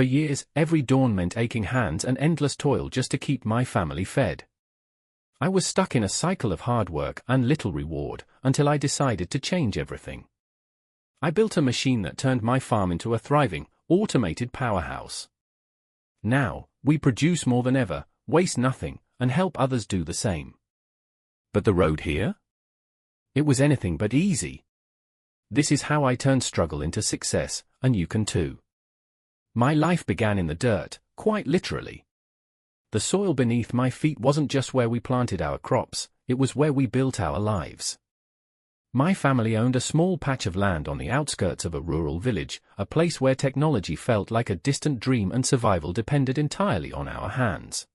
For years, every dawn meant aching hands and endless toil just to keep my family fed. I was stuck in a cycle of hard work and little reward, until I decided to change everything. I built a machine that turned my farm into a thriving, automated powerhouse. Now, we produce more than ever, waste nothing, and help others do the same. But the road here? It was anything but easy. This is how I turned struggle into success, and you can too. My life began in the dirt, quite literally. The soil beneath my feet wasn't just where we planted our crops, it was where we built our lives. My family owned a small patch of land on the outskirts of a rural village, a place where technology felt like a distant dream and survival depended entirely on our hands.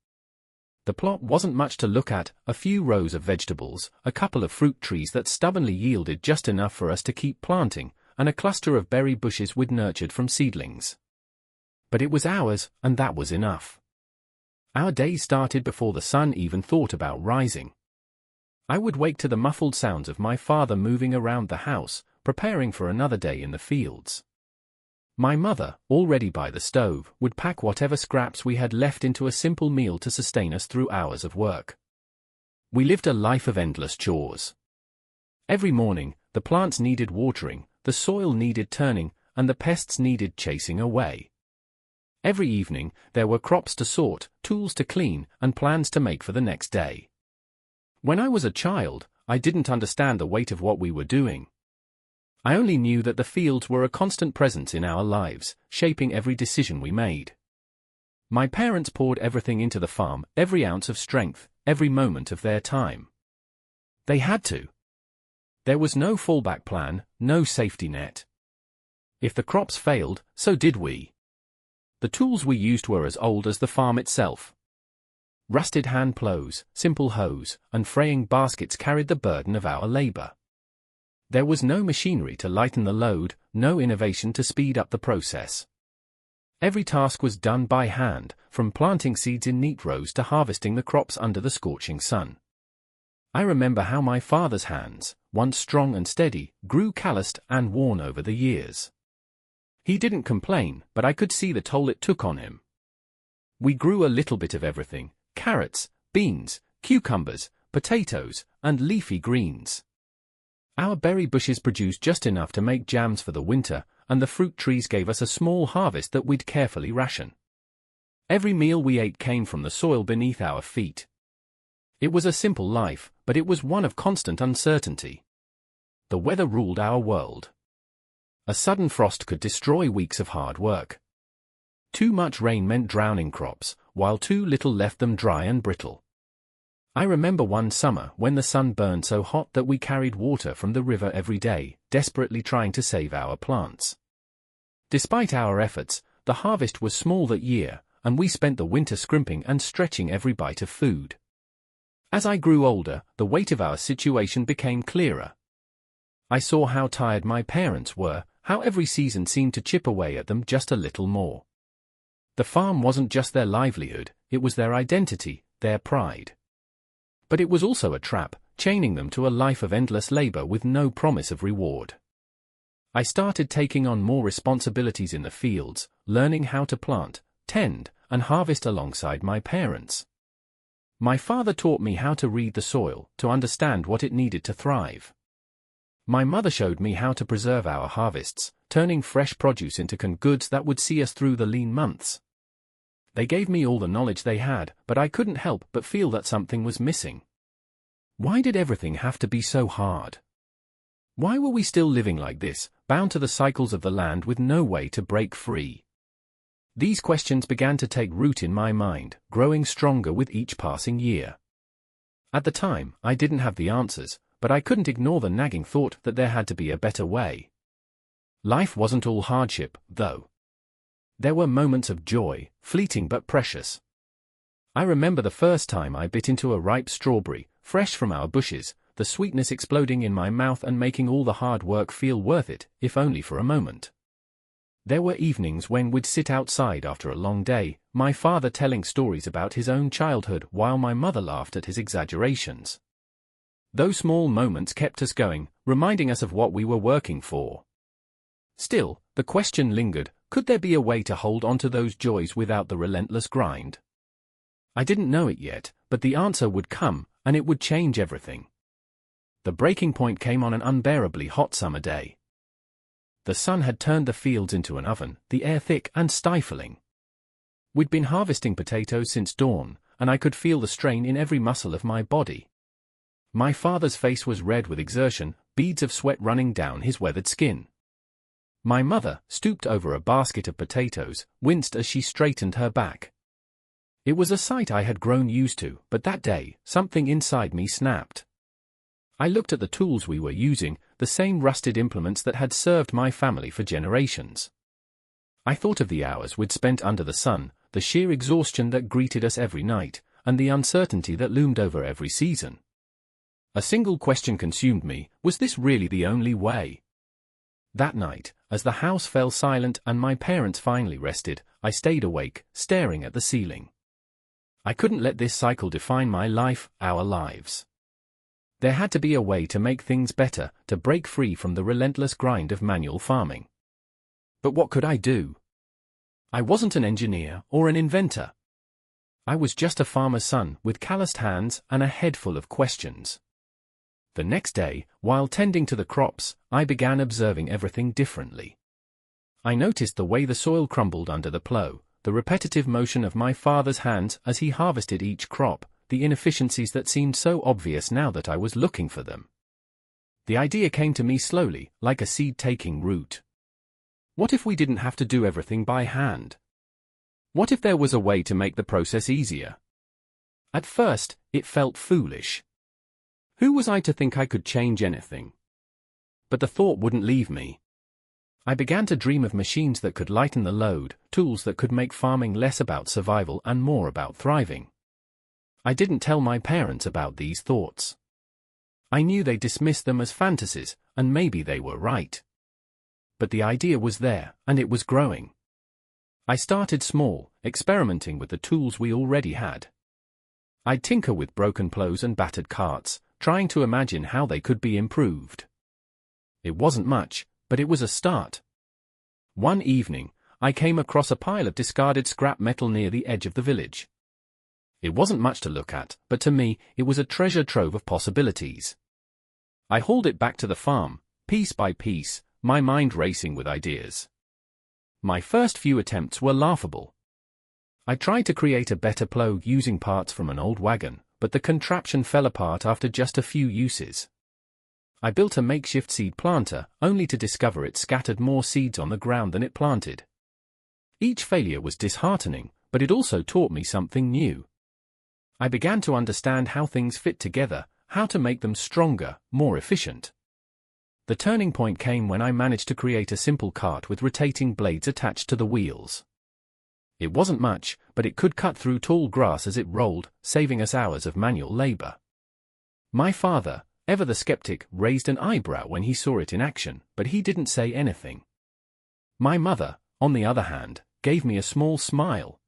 The plot wasn't much to look at, a few rows of vegetables, a couple of fruit trees that stubbornly yielded just enough for us to keep planting, and a cluster of berry bushes we'd nurtured from seedlings. But it was ours, and that was enough. Our days started before the sun even thought about rising. I would wake to the muffled sounds of my father moving around the house, preparing for another day in the fields. My mother, already by the stove, would pack whatever scraps we had left into a simple meal to sustain us through hours of work. We lived a life of endless chores. Every morning, the plants needed watering, the soil needed turning, and the pests needed chasing away. Every evening, there were crops to sort, tools to clean, and plans to make for the next day. When I was a child, I didn't understand the weight of what we were doing. I only knew that the fields were a constant presence in our lives, shaping every decision we made. My parents poured everything into the farm, every ounce of strength, every moment of their time. They had to. There was no fallback plan, no safety net. If the crops failed, so did we. The tools we used were as old as the farm itself. Rusted hand plows, simple hoes, and fraying baskets carried the burden of our labor. There was no machinery to lighten the load, no innovation to speed up the process. Every task was done by hand, from planting seeds in neat rows to harvesting the crops under the scorching sun. I remember how my father's hands, once strong and steady, grew calloused and worn over the years. He didn't complain, but I could see the toll it took on him. We grew a little bit of everything: carrots, beans, cucumbers, potatoes, and leafy greens. Our berry bushes produced just enough to make jams for the winter, and the fruit trees gave us a small harvest that we'd carefully ration. Every meal we ate came from the soil beneath our feet. It was a simple life, but it was one of constant uncertainty. The weather ruled our world. A sudden frost could destroy weeks of hard work. Too much rain meant drowning crops, while too little left them dry and brittle. I remember one summer when the sun burned so hot that we carried water from the river every day, desperately trying to save our plants. Despite our efforts, the harvest was small that year, and we spent the winter scrimping and stretching every bite of food. As I grew older, the weight of our situation became clearer. I saw how tired my parents were, how every season seemed to chip away at them just a little more. The farm wasn't just their livelihood, it was their identity, their pride. But it was also a trap, chaining them to a life of endless labor with no promise of reward. I started taking on more responsibilities in the fields, learning how to plant, tend, and harvest alongside my parents. My father taught me how to read the soil, to understand what it needed to thrive. My mother showed me how to preserve our harvests, turning fresh produce into canned goods that would see us through the lean months. They gave me all the knowledge they had, but I couldn't help but feel that something was missing. Why did everything have to be so hard? Why were we still living like this, bound to the cycles of the land with no way to break free? These questions began to take root in my mind, growing stronger with each passing year. At the time, I didn't have the answers, but I couldn't ignore the nagging thought that there had to be a better way. Life wasn't all hardship, though. There were moments of joy, fleeting but precious. I remember the first time I bit into a ripe strawberry, fresh from our bushes, the sweetness exploding in my mouth and making all the hard work feel worth it, if only for a moment. There were evenings when we'd sit outside after a long day, my father telling stories about his own childhood while my mother laughed at his exaggerations. Those small moments kept us going, reminding us of what we were working for. Still, The question lingered, could there be a way to hold on to those joys without the relentless grind? I didn't know it yet, but the answer would come, and it would change everything. The breaking point came on an unbearably hot summer day. The sun had turned the fields into an oven, the air thick and stifling. We'd been harvesting potatoes since dawn, and I could feel the strain in every muscle of my body. My father's face was red with exertion, beads of sweat running down his weathered skin. My mother, stooped over a basket of potatoes, winced as she straightened her back. It was a sight I had grown used to, but that day, something inside me snapped. I looked at the tools we were using, the same rusted implements that had served my family for generations. I thought of the hours we'd spent under the sun, the sheer exhaustion that greeted us every night, and the uncertainty that loomed over every season. A single question consumed me: was this really the only way? That night, as the house fell silent and my parents finally rested, I stayed awake, staring at the ceiling. I couldn't let this cycle define my life, our lives. There had to be a way to make things better, to break free from the relentless grind of manual farming. But what could I do? I wasn't an engineer or an inventor. I was just a farmer's son with calloused hands and a head full of questions. The next day, while tending to the crops, I began observing everything differently. I noticed the way the soil crumbled under the plow, the repetitive motion of my father's hands as he harvested each crop, the inefficiencies that seemed so obvious now that I was looking for them. The idea came to me slowly, like a seed taking root. What if we didn't have to do everything by hand? What if there was a way to make the process easier? At first, it felt foolish. Who was I to think I could change anything? But the thought wouldn't leave me. I began to dream of machines that could lighten the load, tools that could make farming less about survival and more about thriving. I didn't tell my parents about these thoughts. I knew they dismissed them as fantasies, and maybe they were right. But the idea was there, and it was growing. I started small, experimenting with the tools we already had. I'd tinker with broken plows and battered carts, trying to imagine how they could be improved. It wasn't much, but it was a start. One evening, I came across a pile of discarded scrap metal near the edge of the village. It wasn't much to look at, but to me, it was a treasure trove of possibilities. I hauled it back to the farm, piece by piece, my mind racing with ideas. My first few attempts were laughable. I tried to create a better plow using parts from an old wagon, but the contraption fell apart after just a few uses. I built a makeshift seed planter, only to discover it scattered more seeds on the ground than it planted. Each failure was disheartening, but it also taught me something new. I began to understand how things fit together, how to make them stronger, more efficient. The turning point came when I managed to create a simple cart with rotating blades attached to the wheels. It wasn't much, but it could cut through tall grass as it rolled, saving us hours of manual labor. My father, ever the skeptic, raised an eyebrow when he saw it in action, but he didn't say anything. My mother, on the other hand, gave me a small smile.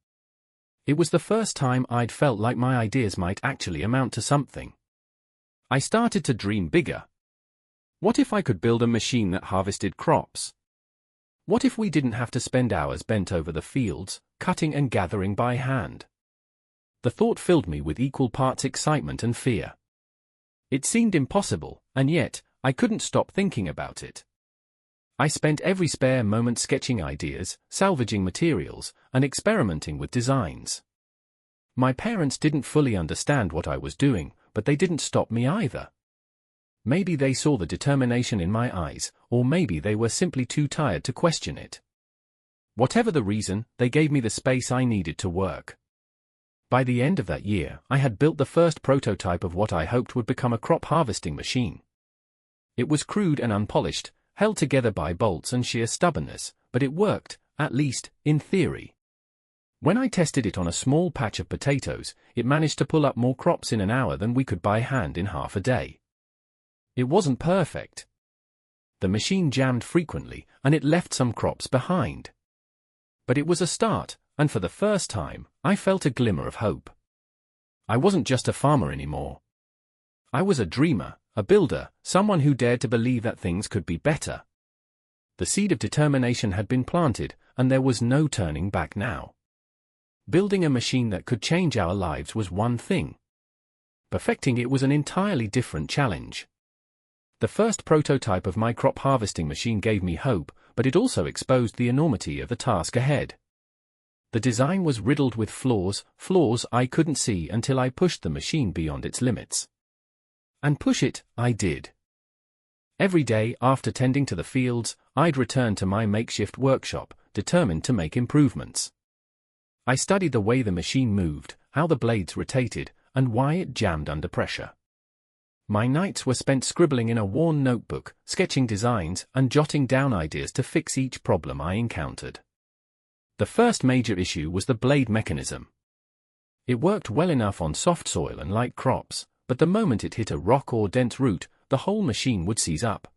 It was the first time I'd felt like my ideas might actually amount to something. I started to dream bigger. What if I could build a machine that harvested crops? What if we didn't have to spend hours bent over the fields, cutting and gathering by hand? The thought filled me with equal parts excitement and fear. It seemed impossible, and yet, I couldn't stop thinking about it. I spent every spare moment sketching ideas, salvaging materials, and experimenting with designs. My parents didn't fully understand what I was doing, but they didn't stop me either. Maybe they saw the determination in my eyes, or maybe they were simply too tired to question it. Whatever the reason, they gave me the space I needed to work. By the end of that year, I had built the first prototype of what I hoped would become a crop harvesting machine. It was crude and unpolished, held together by bolts and sheer stubbornness, but it worked, at least, in theory. When I tested it on a small patch of potatoes, it managed to pull up more crops in an hour than we could by hand in half a day. It wasn't perfect. The machine jammed frequently, and it left some crops behind. But it was a start, and for the first time, I felt a glimmer of hope. I wasn't just a farmer anymore. I was a dreamer, a builder, someone who dared to believe that things could be better. The seed of determination had been planted, and there was no turning back now. Building a machine that could change our lives was one thing. Perfecting it was an entirely different challenge. The first prototype of my crop harvesting machine gave me hope, but it also exposed the enormity of the task ahead. The design was riddled with flaws I couldn't see until I pushed the machine beyond its limits. And push it, I did. Every day after tending to the fields, I'd return to my makeshift workshop, determined to make improvements. I studied the way the machine moved, how the blades rotated, and why it jammed under pressure. My nights were spent scribbling in a worn notebook, sketching designs, and jotting down ideas to fix each problem I encountered. The first major issue was the blade mechanism. It worked well enough on soft soil and light crops, but the moment it hit a rock or dense root, the whole machine would seize up.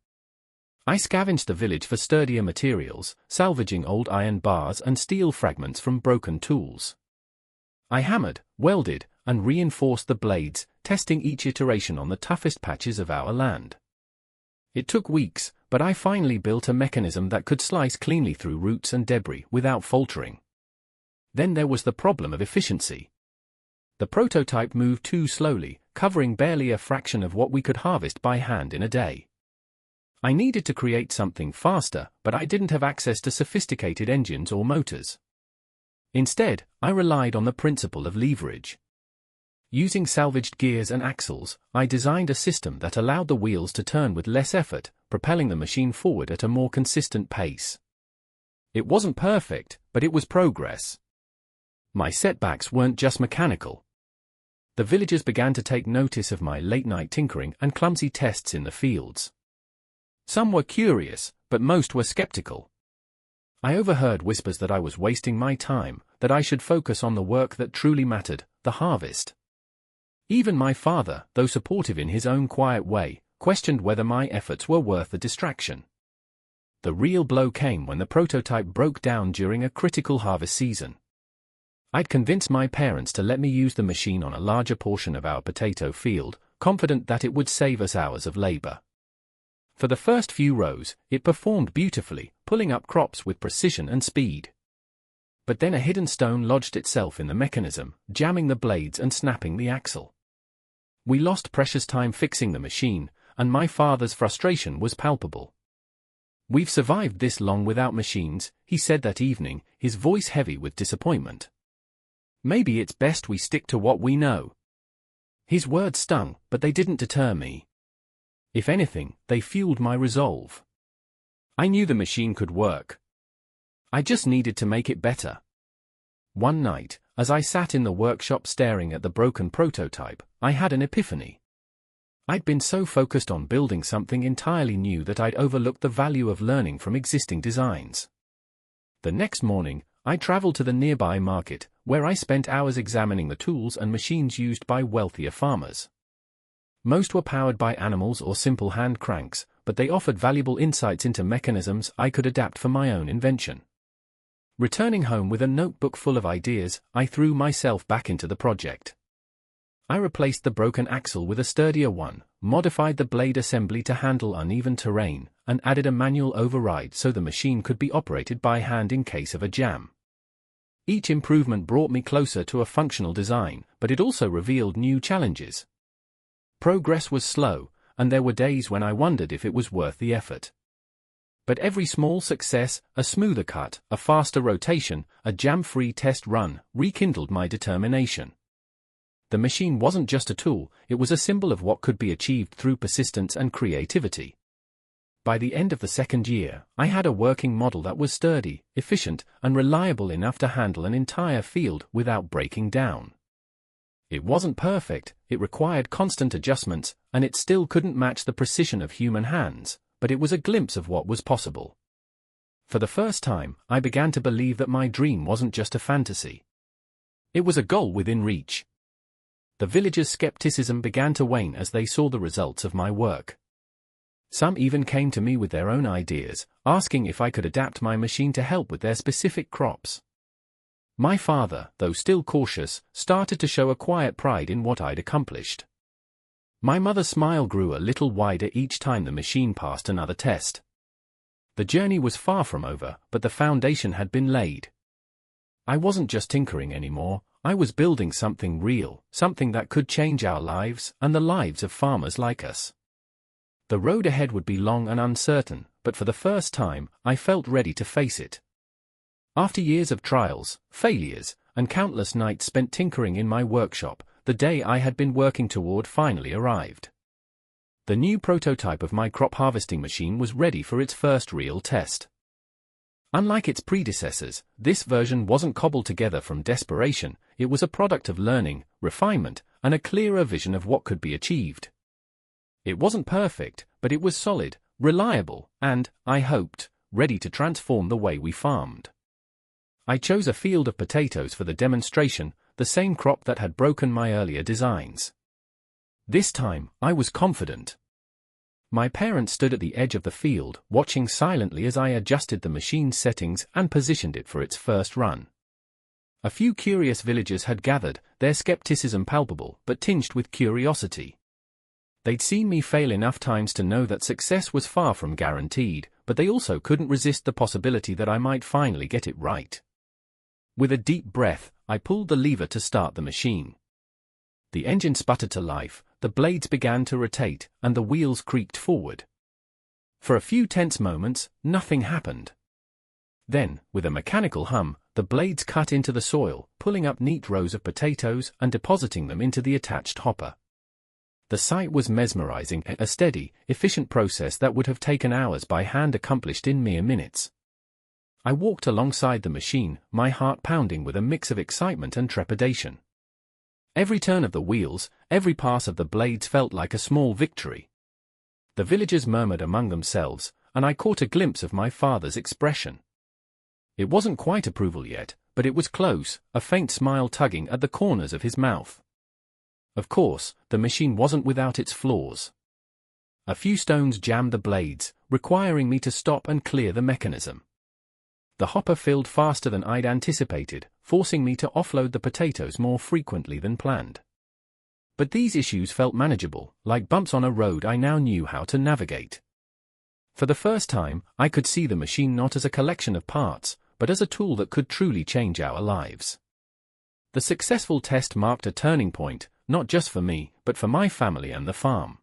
I scavenged the village for sturdier materials, salvaging old iron bars and steel fragments from broken tools. I hammered, welded, and reinforced the blades, testing each iteration on the toughest patches of our land. It took weeks, but I finally built a mechanism that could slice cleanly through roots and debris without faltering. Then there was the problem of efficiency. The prototype moved too slowly, covering barely a fraction of what we could harvest by hand in a day. I needed to create something faster, but I didn't have access to sophisticated engines or motors. Instead, I relied on the principle of leverage. Using salvaged gears and axles, I designed a system that allowed the wheels to turn with less effort, propelling the machine forward at a more consistent pace. It wasn't perfect, but it was progress. My setbacks weren't just mechanical. The villagers began to take notice of my late-night tinkering and clumsy tests in the fields. Some were curious, but most were skeptical. I overheard whispers that I was wasting my time, that I should focus on the work that truly mattered, the harvest. Even my father, though supportive in his own quiet way, questioned whether my efforts were worth the distraction. The real blow came when the prototype broke down during a critical harvest season. I'd convinced my parents to let me use the machine on a larger portion of our potato field, confident that it would save us hours of labor. For the first few rows, it performed beautifully, pulling up crops with precision and speed. But then a hidden stone lodged itself in the mechanism, jamming the blades and snapping the axle. We lost precious time fixing the machine, and my father's frustration was palpable. "We've survived this long without machines," he said that evening, his voice heavy with disappointment. "Maybe it's best we stick to what we know." His words stung, but they didn't deter me. If anything, they fueled my resolve. I knew the machine could work. I just needed to make it better. One night, as I sat in the workshop staring at the broken prototype, I had an epiphany. I'd been so focused on building something entirely new that I'd overlooked the value of learning from existing designs. The next morning, I traveled to the nearby market, where I spent hours examining the tools and machines used by wealthier farmers. Most were powered by animals or simple hand cranks, but they offered valuable insights into mechanisms I could adapt for my own invention. Returning home with a notebook full of ideas, I threw myself back into the project. I replaced the broken axle with a sturdier one, modified the blade assembly to handle uneven terrain, and added a manual override so the machine could be operated by hand in case of a jam. Each improvement brought me closer to a functional design, but it also revealed new challenges. Progress was slow, and there were days when I wondered if it was worth the effort. But every small success, a smoother cut, a faster rotation, a jam-free test run, rekindled my determination. The machine wasn't just a tool, it was a symbol of what could be achieved through persistence and creativity. By the end of the second year, I had a working model that was sturdy, efficient, and reliable enough to handle an entire field without breaking down. It wasn't perfect, it required constant adjustments, and it still couldn't match the precision of human hands, but it was a glimpse of what was possible. For the first time, I began to believe that my dream wasn't just a fantasy. It was a goal within reach. The villagers' skepticism began to wane as they saw the results of my work. Some even came to me with their own ideas, asking if I could adapt my machine to help with their specific crops. My father, though still cautious, started to show a quiet pride in what I'd accomplished. My mother's smile grew a little wider each time the machine passed another test. The The journey was far from over, but the foundation had been laid. I wasn't just tinkering anymore, I was building something real, something that could change our lives and the lives of farmers like us. The road ahead would be long and uncertain, but for the first time, I felt ready to face it. After years of trials, failures, and countless nights spent tinkering in my workshop, the day I had been working toward finally arrived. The new prototype of my crop harvesting machine was ready for its first real test. Unlike its predecessors, this version wasn't cobbled together from desperation, it was a product of learning, refinement, and a clearer vision of what could be achieved. It wasn't perfect, but it was solid, reliable, and, I hoped, ready to transform the way we farmed. I chose a field of potatoes for the demonstration, the same crop that had broken my earlier designs. This time, I was confident. My parents stood at the edge of the field, watching silently as I adjusted the machine's settings and positioned it for its first run. A few curious villagers had gathered, their skepticism palpable but tinged with curiosity. They'd seen me fail enough times to know that success was far from guaranteed, but they also couldn't resist the possibility that I might finally get it right. With a deep breath, I pulled the lever to start the machine. The engine sputtered to life, the blades began to rotate, and the wheels creaked forward. For a few tense moments, nothing happened. Then, with a mechanical hum, the blades cut into the soil, pulling up neat rows of potatoes and depositing them into the attached hopper. The sight was mesmerizing, a steady, efficient process that would have taken hours by hand accomplished in mere minutes. I walked alongside the machine, my heart pounding with a mix of excitement and trepidation. Every turn of the wheels, every pass of the blades felt like a small victory. The villagers murmured among themselves, and I caught a glimpse of my father's expression. It wasn't quite approval yet, but it was close, a faint smile tugging at the corners of his mouth. Of course, the machine wasn't without its flaws. A few stones jammed the blades, requiring me to stop and clear the mechanism. The hopper filled faster than I'd anticipated, forcing me to offload the potatoes more frequently than planned. But these issues felt manageable, like bumps on a road I now knew how to navigate. For the first time, I could see the machine not as a collection of parts, but as a tool that could truly change our lives. The successful test marked a turning point, not just for me, but for my family and the farm.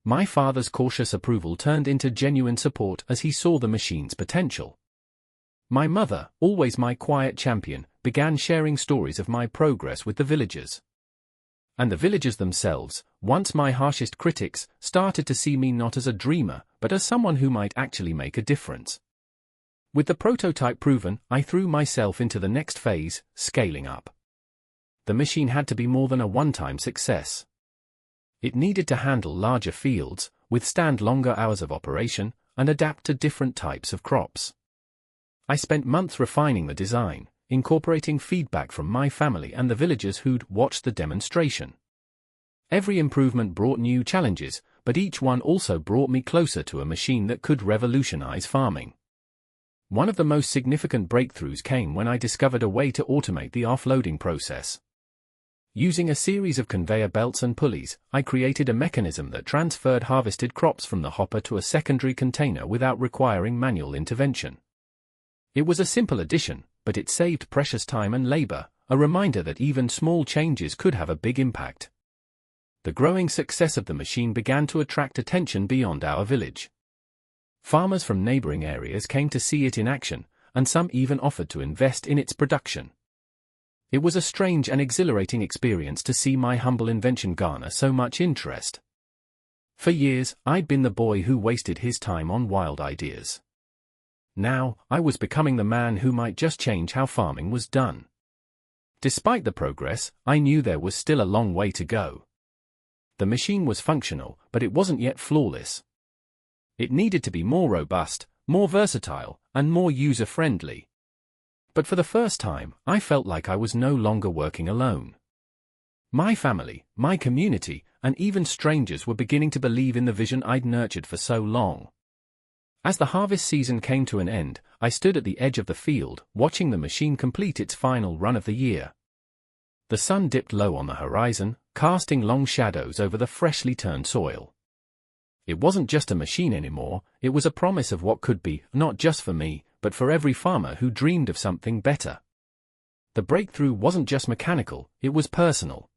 My father's cautious approval turned into genuine support as he saw the machine's potential. My mother, always my quiet champion, began sharing stories of my progress with the villagers. And the villagers themselves, once my harshest critics, started to see me not as a dreamer, but as someone who might actually make a difference. With the prototype proven, I threw myself into the next phase, scaling up. The machine had to be more than a one-time success. It needed to handle larger fields, withstand longer hours of operation, and adapt to different types of crops. I spent months refining the design, incorporating feedback from my family and the villagers who'd watched the demonstration. Every improvement brought new challenges, but each one also brought me closer to a machine that could revolutionize farming. One of the most significant breakthroughs came when I discovered a way to automate the offloading process. Using a series of conveyor belts and pulleys, I created a mechanism that transferred harvested crops from the hopper to a secondary container without requiring manual intervention. It was a simple addition, but it saved precious time and labor, a reminder that even small changes could have a big impact. The growing success of the machine began to attract attention beyond our village. Farmers from neighboring areas came to see it in action, and some even offered to invest in its production. It was a strange and exhilarating experience to see my humble invention garner so much interest. For years, I'd been the boy who wasted his time on wild ideas. Now, I was becoming the man who might just change how farming was done. Despite the progress, I knew there was still a long way to go. The machine was functional, but it wasn't yet flawless. It needed to be more robust, more versatile, and more user-friendly. But for the first time, I felt like I was no longer working alone. My family, my community, and even strangers were beginning to believe in the vision I'd nurtured for so long. As the harvest season came to an end, I stood at the edge of the field, watching the machine complete its final run of the year. The sun dipped low on the horizon, casting long shadows over the freshly turned soil. It wasn't just a machine anymore, it was a promise of what could be, not just for me, but for every farmer who dreamed of something better. The breakthrough wasn't just mechanical, it was personal.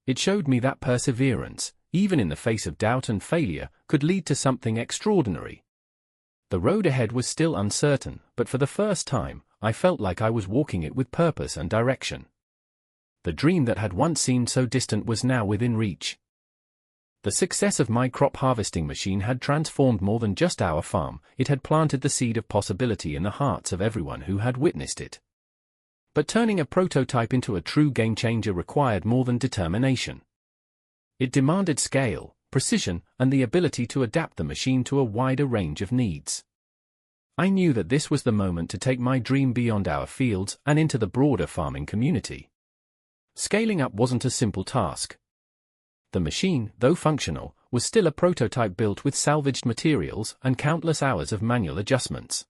It showed me that perseverance, even in the face of doubt and failure, could lead to something extraordinary. The road ahead was still uncertain, but for the first time, I felt like I was walking it with purpose and direction. The dream that had once seemed so distant was now within reach. The success of my crop harvesting machine had transformed more than just our farm, it had planted the seed of possibility in the hearts of everyone who had witnessed it. But turning a prototype into a true game-changer required more than determination. It demanded scale, precision, and the ability to adapt the machine to a wider range of needs. I knew that this was the moment to take my dream beyond our fields and into the broader farming community. Scaling up wasn't a simple task. The machine, though functional, was still a prototype built with salvaged materials and countless hours of manual adjustments.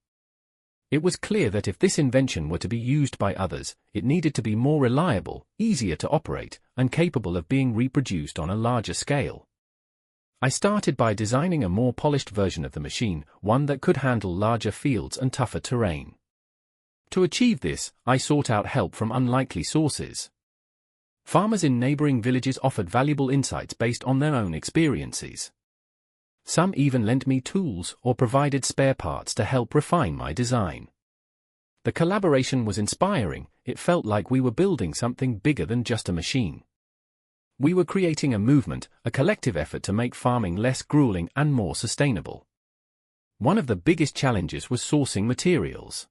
It was clear that if this invention were to be used by others, it needed to be more reliable, easier to operate, and capable of being reproduced on a larger scale. I started by designing a more polished version of the machine, one that could handle larger fields and tougher terrain. To achieve this, I sought out help from unlikely sources. Farmers in neighboring villages offered valuable insights based on their own experiences. Some even lent me tools or provided spare parts to help refine my design. The collaboration was inspiring, it felt like we were building something bigger than just a machine. We were creating a movement, a collective effort to make farming less grueling and more sustainable. One of the biggest challenges was sourcing materials.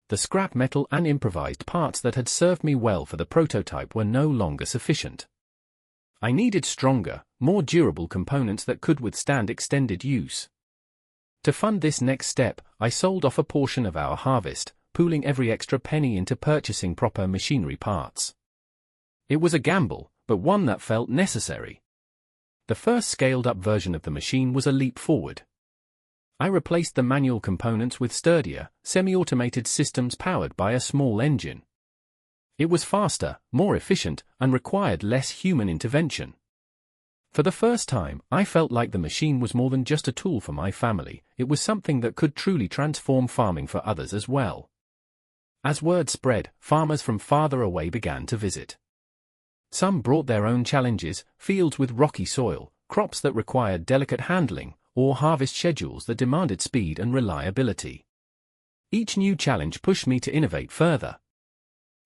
The scrap metal and improvised parts that had served me well for the prototype were no longer sufficient. I needed stronger, more durable components that could withstand extended use. To fund this next step, I sold off a portion of our harvest, pooling every extra penny into purchasing proper machinery parts. It was a gamble, but one that felt necessary. The first scaled-up version of the machine was a leap forward. I replaced the manual components with sturdier, semi-automated systems powered by a small engine. It was faster, more efficient, and required less human intervention. For the first time, I felt like the machine was more than just a tool for my family, it was something that could truly transform farming for others as well. As word spread, farmers from farther away began to visit. Some brought their own challenges, fields with rocky soil, crops that required delicate handling, or harvest schedules that demanded speed and reliability. Each new challenge pushed me to innovate further.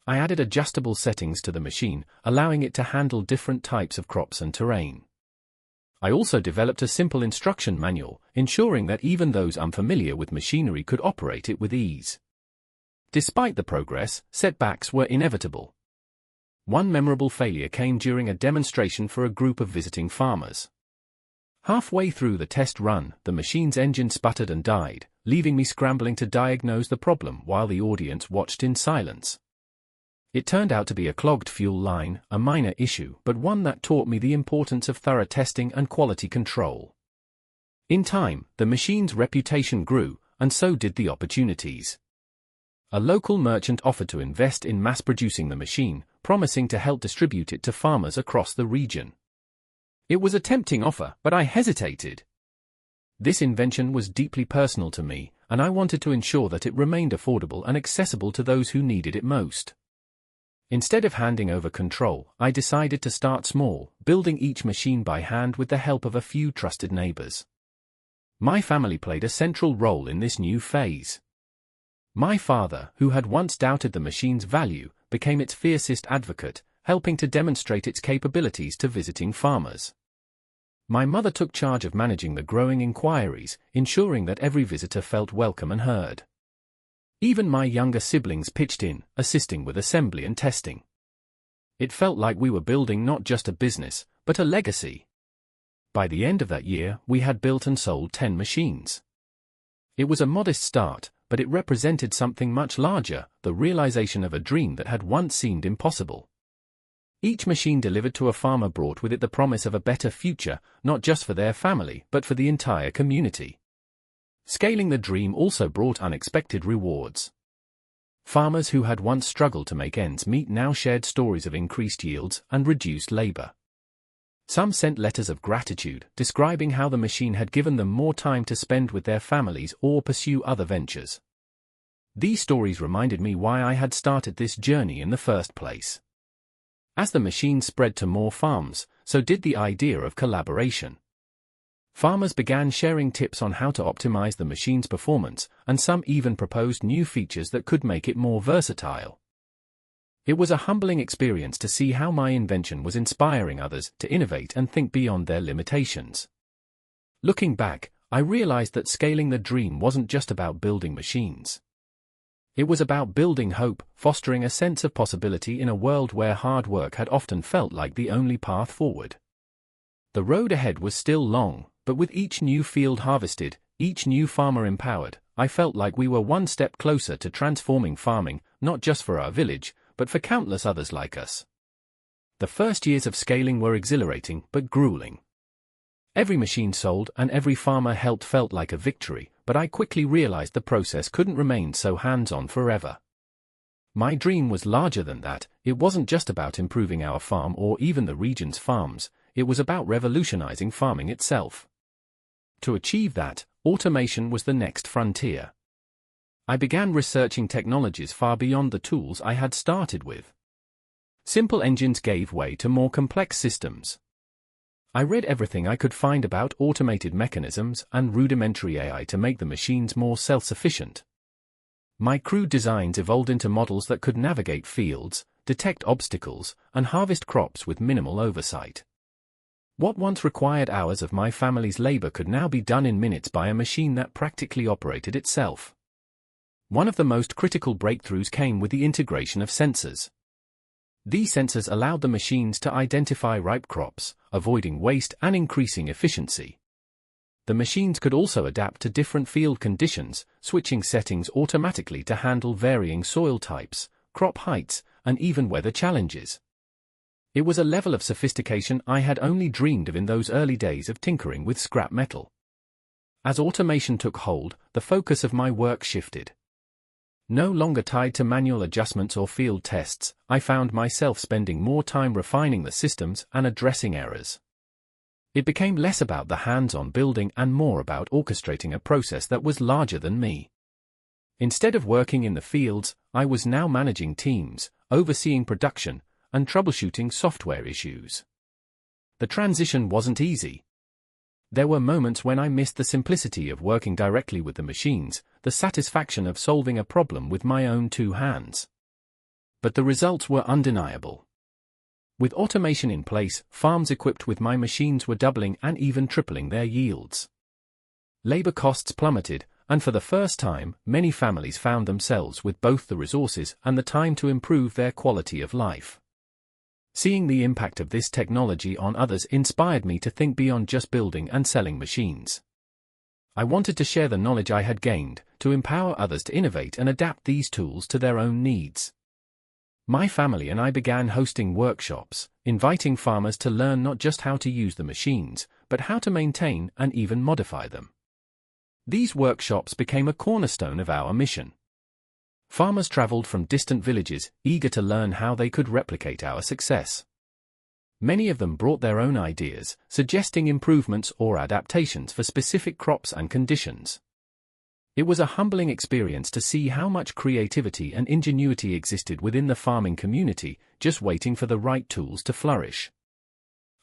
I added adjustable settings to the machine, allowing it to handle different types of crops and terrain. I also developed a simple instruction manual, ensuring that even those unfamiliar with machinery could operate it with ease. Despite the progress, setbacks were inevitable. One memorable failure came during a demonstration for a group of visiting farmers. Halfway through the test run, the machine's engine sputtered and died, leaving me scrambling to diagnose the problem while the audience watched in silence. It turned out to be a clogged fuel line, a minor issue, but one that taught me the importance of thorough testing and quality control. In time, the machine's reputation grew, and so did the opportunities. A local merchant offered to invest in mass-producing the machine, promising to help distribute it to farmers across the region. It was a tempting offer, but I hesitated. This invention was deeply personal to me, and I wanted to ensure that it remained affordable and accessible to those who needed it most. Instead of handing over control, I decided to start small, building each machine by hand with the help of a few trusted neighbors. My family played a central role in this new phase. My father, who had once doubted the machine's value, became its fiercest advocate, helping to demonstrate its capabilities to visiting farmers. My mother took charge of managing the growing inquiries, ensuring that every visitor felt welcome and heard. Even my younger siblings pitched in, assisting with assembly and testing. It felt like we were building not just a business, but a legacy. By the end of that year, we had built and sold 10 machines. It was a modest start, but it represented something much larger, the realization of a dream that had once seemed impossible. Each machine delivered to a farmer brought with it the promise of a better future, not just for their family, but for the entire community. Scaling the dream also brought unexpected rewards. Farmers who had once struggled to make ends meet now shared stories of increased yields and reduced labor. Some sent letters of gratitude, describing how the machine had given them more time to spend with their families or pursue other ventures. These stories reminded me why I had started this journey in the first place. As the machine spread to more farms, so did the idea of collaboration. Farmers began sharing tips on how to optimize the machine's performance, and some even proposed new features that could make it more versatile. It was a humbling experience to see how my invention was inspiring others to innovate and think beyond their limitations. Looking back, I realized that scaling the dream wasn't just about building machines. It was about building hope, fostering a sense of possibility in a world where hard work had often felt like the only path forward. The road ahead was still long, but with each new field harvested, each new farmer empowered, I felt like we were one step closer to transforming farming, not just for our village, but for countless others like us. The first years of scaling were exhilarating but grueling. Every machine sold and every farmer helped felt like a victory, but I quickly realized the process couldn't remain so hands-on forever. My dream was larger than that. It wasn't just about improving our farm or even the region's farms, it was about revolutionizing farming itself. To achieve that, automation was the next frontier. I began researching technologies far beyond the tools I had started with. Simple engines gave way to more complex systems. I read everything I could find about automated mechanisms and rudimentary AI to make the machines more self-sufficient. My crude designs evolved into models that could navigate fields, detect obstacles, and harvest crops with minimal oversight. What once required hours of my family's labor could now be done in minutes by a machine that practically operated itself. One of the most critical breakthroughs came with the integration of sensors. These sensors allowed the machines to identify ripe crops, avoiding waste and increasing efficiency. The machines could also adapt to different field conditions, switching settings automatically to handle varying soil types, crop heights, and even weather challenges. It was a level of sophistication I had only dreamed of in those early days of tinkering with scrap metal. As automation took hold, the focus of my work shifted. No longer tied to manual adjustments or field tests, I found myself spending more time refining the systems and addressing errors. It became less about the hands-on building and more about orchestrating a process that was larger than me. Instead of working in the fields, I was now managing teams, overseeing production, and troubleshooting software issues. The transition wasn't easy. There were moments when I missed the simplicity of working directly with the machines, the satisfaction of solving a problem with my own two hands. But the results were undeniable. With automation in place, farms equipped with my machines were doubling and even tripling their yields. Labor costs plummeted, and for the first time, many families found themselves with both the resources and the time to improve their quality of life. Seeing the impact of this technology on others inspired me to think beyond just building and selling machines. I wanted to share the knowledge I had gained, to empower others to innovate and adapt these tools to their own needs. My family and I began hosting workshops, inviting farmers to learn not just how to use the machines, but how to maintain and even modify them. These workshops became a cornerstone of our mission. Farmers traveled from distant villages, eager to learn how they could replicate our success. Many of them brought their own ideas, suggesting improvements or adaptations for specific crops and conditions. It was a humbling experience to see how much creativity and ingenuity existed within the farming community, just waiting for the right tools to flourish.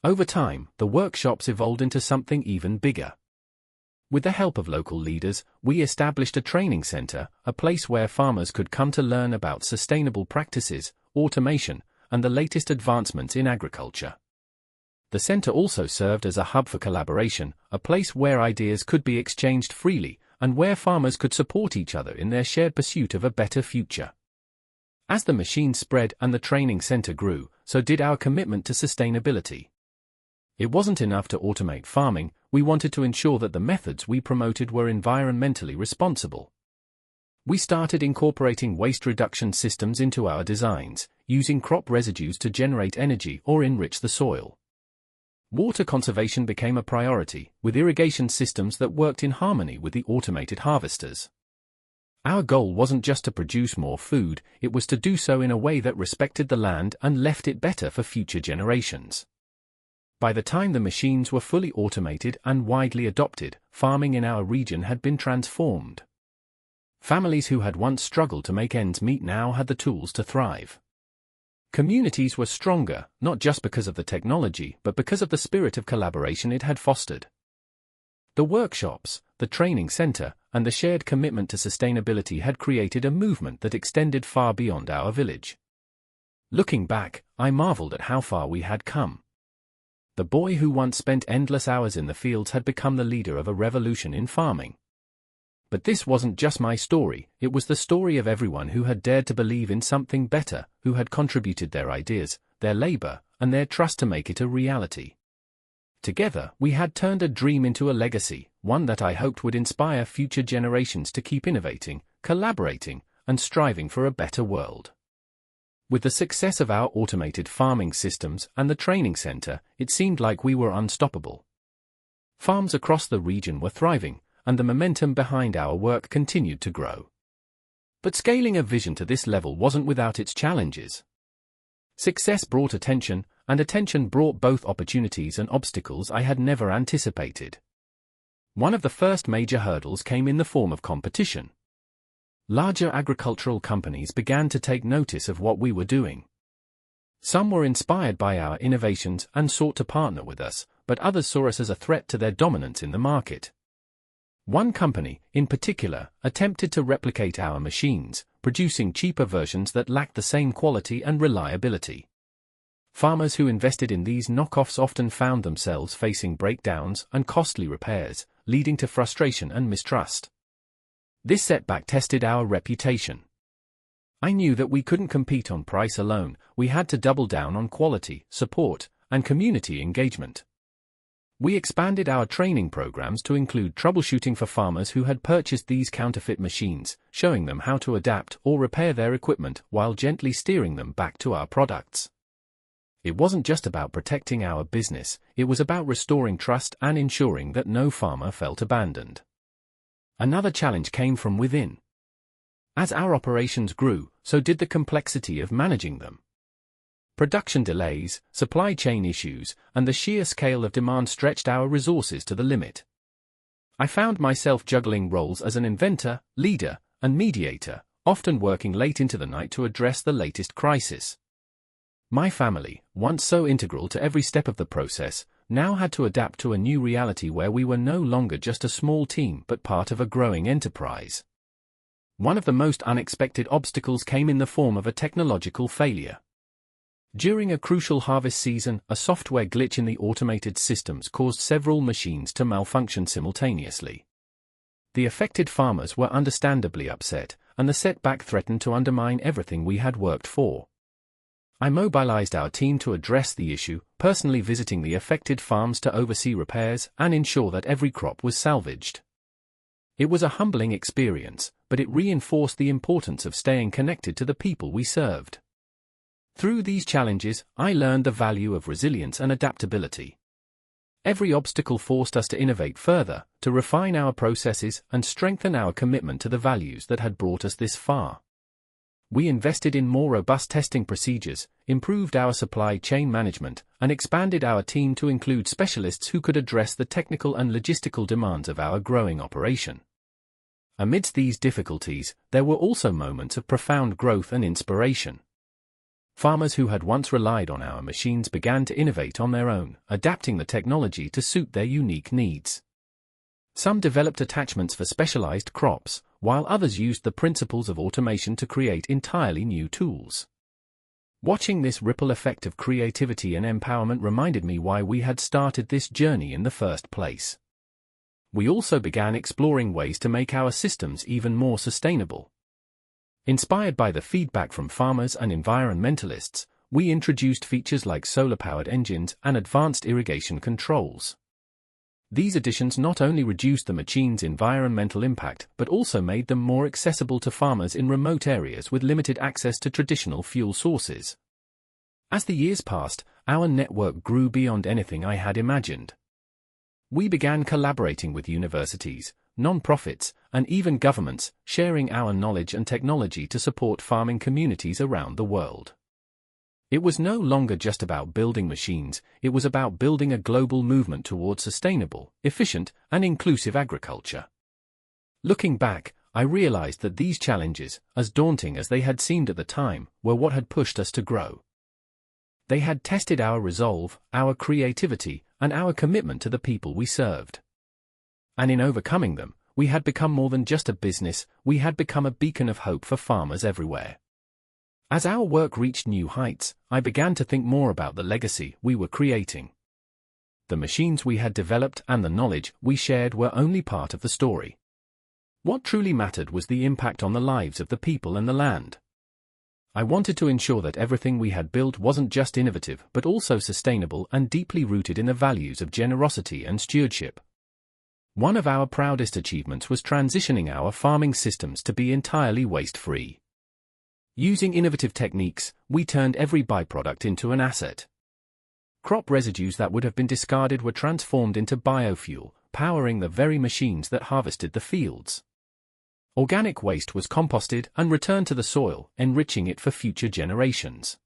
Over time, the workshops evolved into something even bigger. With the help of local leaders, we established a training center, a place where farmers could come to learn about sustainable practices, automation, and the latest advancements in agriculture. The center also served as a hub for collaboration, a place where ideas could be exchanged freely, and where farmers could support each other in their shared pursuit of a better future. As the machine spread and the training center grew, so did our commitment to sustainability. It wasn't enough to automate farming, we wanted to ensure that the methods we promoted were environmentally responsible. We started incorporating waste reduction systems into our designs, using crop residues to generate energy or enrich the soil. Water conservation became a priority, with irrigation systems that worked in harmony with the automated harvesters. Our goal wasn't just to produce more food, it was to do so in a way that respected the land and left it better for future generations. By the time the machines were fully automated and widely adopted, farming in our region had been transformed. Families who had once struggled to make ends meet now had the tools to thrive. Communities were stronger, not just because of the technology, but because of the spirit of collaboration it had fostered. The workshops, the training center, and the shared commitment to sustainability had created a movement that extended far beyond our village. Looking back, I marveled at how far we had come. The boy who once spent endless hours in the fields had become the leader of a revolution in farming. But this wasn't just my story, it was the story of everyone who had dared to believe in something better, who had contributed their ideas, their labor, and their trust to make it a reality. Together, we had turned a dream into a legacy, one that I hoped would inspire future generations to keep innovating, collaborating, and striving for a better world. With the success of our automated farming systems and the training center, it seemed like we were unstoppable. Farms across the region were thriving, and the momentum behind our work continued to grow. But scaling a vision to this level wasn't without its challenges. Success brought attention, and attention brought both opportunities and obstacles I had never anticipated. One of the first major hurdles came in the form of competition. Larger agricultural companies began to take notice of what we were doing. Some were inspired by our innovations and sought to partner with us, but others saw us as a threat to their dominance in the market. One company, in particular, attempted to replicate our machines, producing cheaper versions that lacked the same quality and reliability. Farmers who invested in these knockoffs often found themselves facing breakdowns and costly repairs, leading to frustration and mistrust. This setback tested our reputation. I knew that we couldn't compete on price alone, we had to double down on quality, support, and community engagement. We expanded our training programs to include troubleshooting for farmers who had purchased these counterfeit machines, showing them how to adapt or repair their equipment while gently steering them back to our products. It wasn't just about protecting our business, it was about restoring trust and ensuring that no farmer felt abandoned. Another challenge came from within. As our operations grew, so did the complexity of managing them. Production delays, supply chain issues, and the sheer scale of demand stretched our resources to the limit. I found myself juggling roles as an inventor, leader, and mediator, often working late into the night to address the latest crisis. My family, once so integral to every step of the process, now had to adapt to a new reality where we were no longer just a small team but part of a growing enterprise. One of the most unexpected obstacles came in the form of a technological failure. During a crucial harvest season, a software glitch in the automated systems caused several machines to malfunction simultaneously. The affected farmers were understandably upset, and the setback threatened to undermine everything we had worked for. I mobilized our team to address the issue, personally visiting the affected farms to oversee repairs and ensure that every crop was salvaged. It was a humbling experience, but it reinforced the importance of staying connected to the people we served. Through these challenges, I learned the value of resilience and adaptability. Every obstacle forced us to innovate further, to refine our processes and strengthen our commitment to the values that had brought us this far. We invested in more robust testing procedures, improved our supply chain management, and expanded our team to include specialists who could address the technical and logistical demands of our growing operation. Amidst these difficulties, there were also moments of profound growth and inspiration. Farmers who had once relied on our machines began to innovate on their own, adapting the technology to suit their unique needs. Some developed attachments for specialized crops, while others used the principles of automation to create entirely new tools. Watching this ripple effect of creativity and empowerment reminded me why we had started this journey in the first place. We also began exploring ways to make our systems even more sustainable. Inspired by the feedback from farmers and environmentalists, we introduced features like solar-powered engines and advanced irrigation controls. These additions not only reduced the machine's environmental impact but also made them more accessible to farmers in remote areas with limited access to traditional fuel sources. As the years passed, our network grew beyond anything I had imagined. We began collaborating with universities, non-profits, and even governments, sharing our knowledge and technology to support farming communities around the world. It was no longer just about building machines, it was about building a global movement towards sustainable, efficient, and inclusive agriculture. Looking back, I realized that these challenges, as daunting as they had seemed at the time, were what had pushed us to grow. They had tested our resolve, our creativity, and our commitment to the people we served. And in overcoming them, we had become more than just a business, we had become a beacon of hope for farmers everywhere. As our work reached new heights, I began to think more about the legacy we were creating. The machines we had developed and the knowledge we shared were only part of the story. What truly mattered was the impact on the lives of the people and the land. I wanted to ensure that everything we had built wasn't just innovative but also sustainable and deeply rooted in the values of generosity and stewardship. One of our proudest achievements was transitioning our farming systems to be entirely waste-free. Using innovative techniques, we turned every byproduct into an asset. Crop residues that would have been discarded were transformed into biofuel, powering the very machines that harvested the fields. Organic waste was composted and returned to the soil, enriching it for future generations.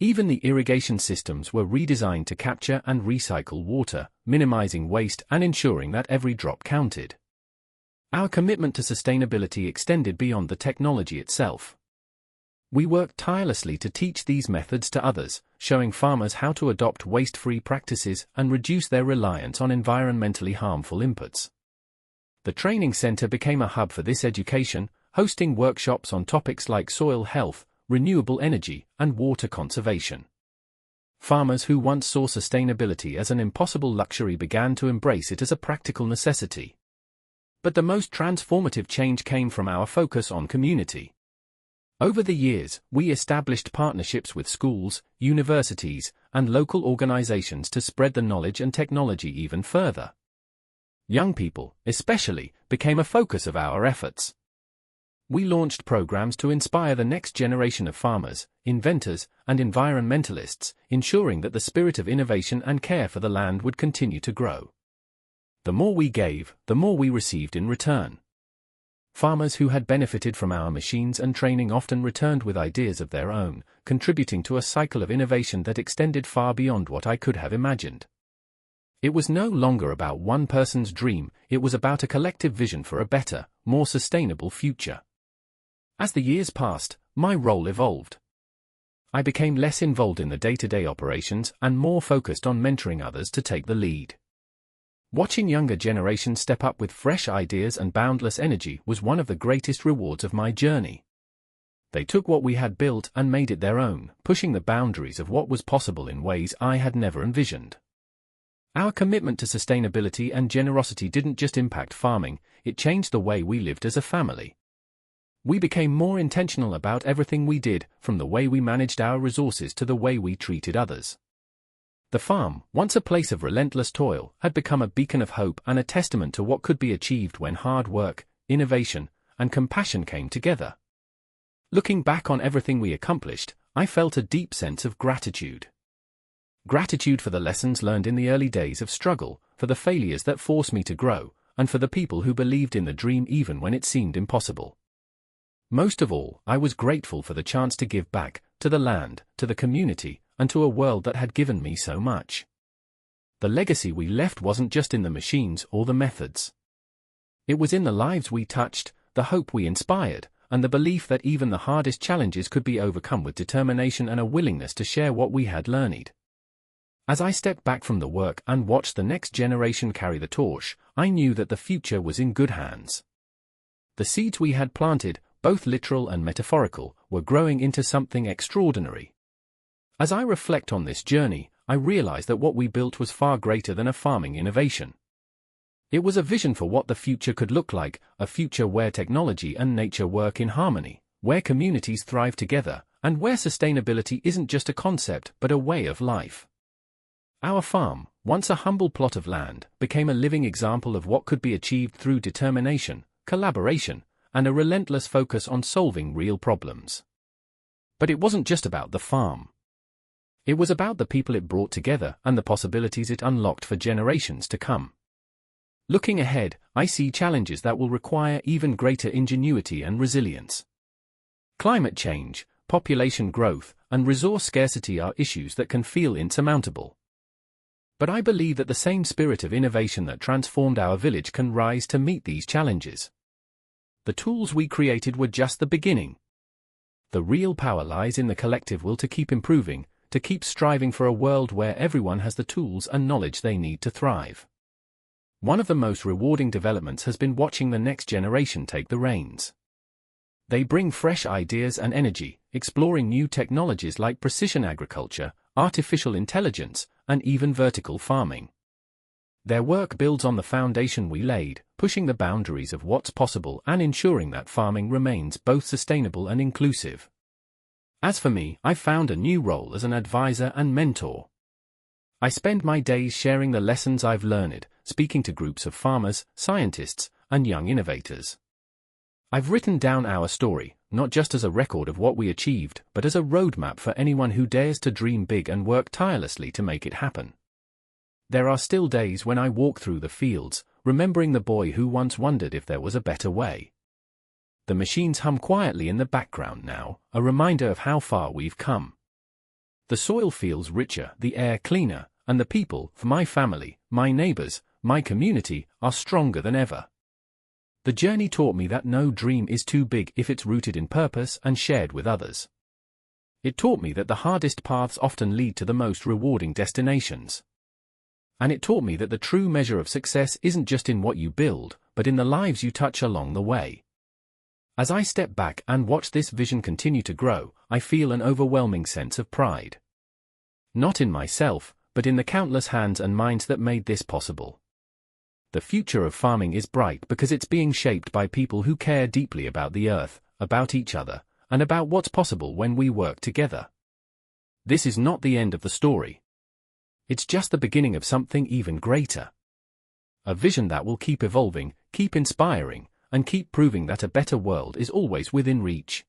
Even the irrigation systems were redesigned to capture and recycle water, minimizing waste and ensuring that every drop counted. Our commitment to sustainability extended beyond the technology itself. We worked tirelessly to teach these methods to others, showing farmers how to adopt waste-free practices and reduce their reliance on environmentally harmful inputs. The training center became a hub for this education, hosting workshops on topics like soil health, renewable energy, and water conservation. Farmers who once saw sustainability as an impossible luxury began to embrace it as a practical necessity. But the most transformative change came from our focus on community. Over the years, we established partnerships with schools, universities, and local organizations to spread the knowledge and technology even further. Young people, especially, became a focus of our efforts. We launched programs to inspire the next generation of farmers, inventors, and environmentalists, ensuring that the spirit of innovation and care for the land would continue to grow. The more we gave, the more we received in return. Farmers who had benefited from our machines and training often returned with ideas of their own, contributing to a cycle of innovation that extended far beyond what I could have imagined. It was no longer about one person's dream, it was about a collective vision for a better, more sustainable future. As the years passed, my role evolved. I became less involved in the day-to-day operations and more focused on mentoring others to take the lead. Watching younger generations step up with fresh ideas and boundless energy was one of the greatest rewards of my journey. They took what we had built and made it their own, pushing the boundaries of what was possible in ways I had never envisioned. Our commitment to sustainability and generosity didn't just impact farming, it changed the way we lived as a family. We became more intentional about everything we did, from the way we managed our resources to the way we treated others. The farm, once a place of relentless toil, had become a beacon of hope and a testament to what could be achieved when hard work, innovation, and compassion came together. Looking back on everything we accomplished, I felt a deep sense of gratitude. Gratitude for the lessons learned in the early days of struggle, for the failures that forced me to grow, and for the people who believed in the dream even when it seemed impossible. Most of all, I was grateful for the chance to give back, to the land, to the community, and to a world that had given me so much. The legacy we left wasn't just in the machines or the methods. It was in the lives we touched, the hope we inspired, and the belief that even the hardest challenges could be overcome with determination and a willingness to share what we had learned. As I stepped back from the work and watched the next generation carry the torch, I knew that the future was in good hands. The seeds we had planted, both literal and metaphorical, were growing into something extraordinary. As I reflect on this journey, I realize that what we built was far greater than a farming innovation. It was a vision for what the future could look like, a future where technology and nature work in harmony, where communities thrive together, and where sustainability isn't just a concept but a way of life. Our farm, once a humble plot of land, became a living example of what could be achieved through determination, collaboration, and a relentless focus on solving real problems. But it wasn't just about the farm. It was about the people it brought together and the possibilities it unlocked for generations to come. Looking ahead, I see challenges that will require even greater ingenuity and resilience. Climate change, population growth, and resource scarcity are issues that can feel insurmountable. But I believe that the same spirit of innovation that transformed our village can rise to meet these challenges. The tools we created were just the beginning. The real power lies in the collective will to keep improving, to keep striving for a world where everyone has the tools and knowledge they need to thrive. One of the most rewarding developments has been watching the next generation take the reins. They bring fresh ideas and energy, exploring new technologies like precision agriculture, artificial intelligence, and even vertical farming. Their work builds on the foundation we laid, pushing the boundaries of what's possible and ensuring that farming remains both sustainable and inclusive. As for me, I found a new role as an advisor and mentor. I spend my days sharing the lessons I've learned, speaking to groups of farmers, scientists, and young innovators. I've written down our story, not just as a record of what we achieved, but as a roadmap for anyone who dares to dream big and work tirelessly to make it happen. There are still days when I walk through the fields, remembering the boy who once wondered if there was a better way. The machines hum quietly in the background now, a reminder of how far we've come. The soil feels richer, the air cleaner, and the people, for my family, my neighbors, my community, are stronger than ever. The journey taught me that no dream is too big if it's rooted in purpose and shared with others. It taught me that the hardest paths often lead to the most rewarding destinations. And it taught me that the true measure of success isn't just in what you build, but in the lives you touch along the way. As I step back and watch this vision continue to grow, I feel an overwhelming sense of pride. Not in myself, but in the countless hands and minds that made this possible. The future of farming is bright because it's being shaped by people who care deeply about the earth, about each other, and about what's possible when we work together. This is not the end of the story. It's just the beginning of something even greater. A vision that will keep evolving, keep inspiring, and keep proving that a better world is always within reach.